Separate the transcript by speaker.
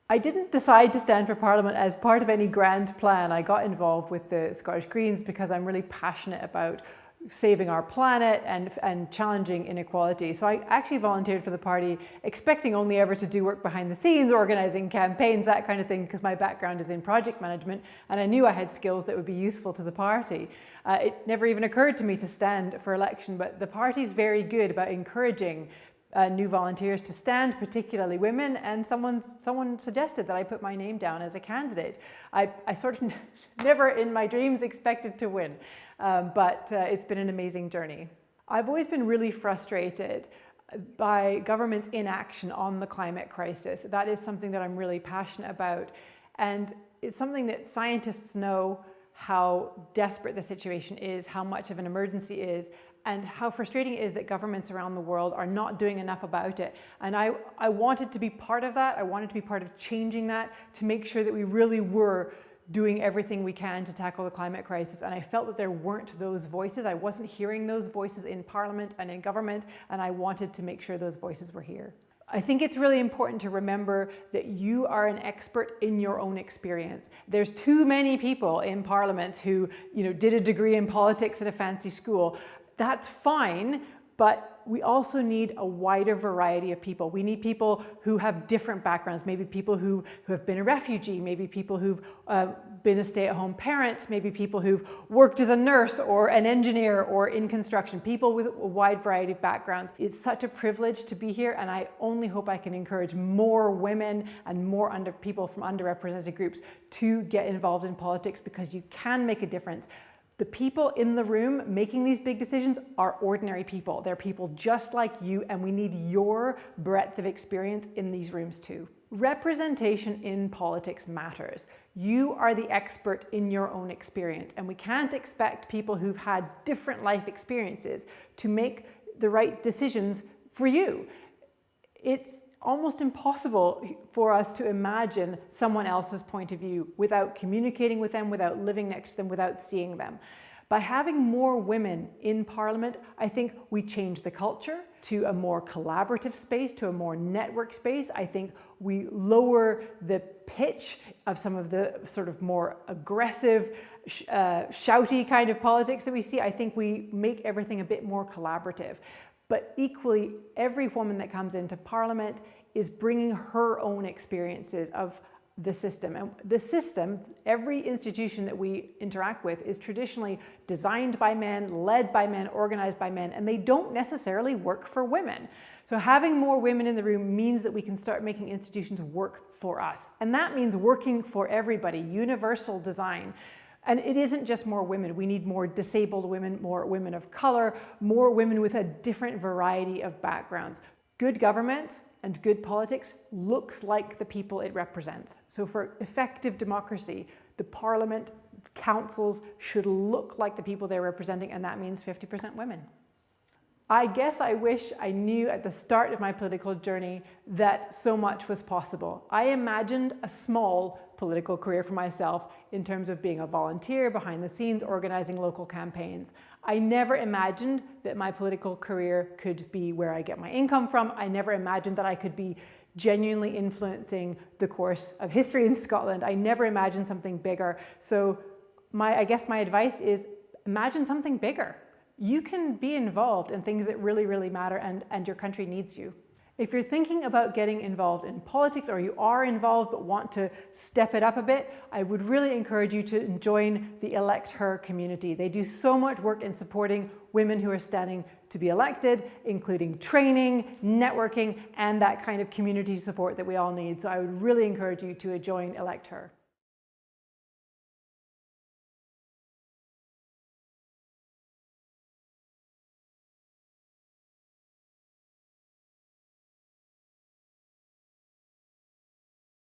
Speaker 1: I didn't decide to stand for Parliament as part of any grand plan. I got involved with the Scottish Greens because I'm really passionate about saving our planet and challenging inequality. So I actually volunteered for the party, expecting only ever to do work behind the scenes, organising campaigns, that kind of thing, because my background is in project management and I knew I had skills that would be useful to the party. It never even occurred to me to stand for election, but the party's very good about encouraging new volunteers to stand, particularly women, and someone suggested that I put my name down as a candidate. I sort of never in my dreams expected to win, but it's been an amazing journey. I've always been really frustrated by government's inaction on the climate crisis. That is something that I'm really passionate about, and it's something that scientists know how desperate the situation is, how much of an emergency it is, and how frustrating it is that governments around the world are not doing enough about it. And I wanted to be part of that. I wanted to be part of changing that, to make sure that we really were doing everything we can to tackle the climate crisis. And I felt that there weren't those voices. I wasn't hearing those voices in Parliament and in government, and I wanted to make sure those voices were here. I think it's really important to remember that you are an expert in your own experience. There's too many people in Parliament who, did a degree in politics at a fancy school. That's fine, but we also need a wider variety of people. We need people who have different backgrounds, maybe people who have been a refugee, maybe people who've been a stay-at-home parent, maybe people who've worked as a nurse or an engineer or in construction, people with a wide variety of backgrounds. It's such a privilege to be here, and I only hope I can encourage more women and more people from underrepresented groups to get involved in politics, because you can make a difference. The people in the room making these big decisions are ordinary people. They're people just like you, and we need your breadth of experience in these rooms too. Representation in politics matters. You are the expert in your own experience, and we can't expect people who've had different life experiences to make the right decisions for you. It's almost impossible for us to imagine someone else's point of view without communicating with them, without living next to them, without seeing them. By having more women in Parliament, I think we change the culture to a more collaborative space, to a more network space. I think we lower the pitch of some of the sort of more aggressive, shouty kind of politics that we see. I think we make everything a bit more collaborative. But equally, every woman that comes into Parliament is bringing her own experiences of the system. And the system, every institution that we interact with, is traditionally designed by men, led by men, organized by men, and they don't necessarily work for women. So having more women in the room means that we can start making institutions work for us. And that means working for everybody, universal design. And it isn't just more women. We need more disabled women, more women of color, more women with a different variety of backgrounds. Good government and good politics looks like the people it represents. So for effective democracy, the Parliament, councils should look like the people they're representing, and that means 50% women. I guess I wish I knew at the start of my political journey that so much was possible. I imagined a small political career for myself in terms of being a volunteer behind the scenes, organizing local campaigns. I never imagined that my political career could be where I get my income from. I never imagined that I could be genuinely influencing the course of history in Scotland. I never imagined something bigger. So I guess my advice is imagine something bigger. You can be involved in things that really, really matter, and your country needs you. If you're thinking about getting involved in politics, or you are involved but want to step it up a bit, I would really encourage you to join the Elect Her community. They do so much work in supporting women who are standing to be elected, including training, networking, and that kind of community support that we all need. So I would really encourage you to join Elect Her.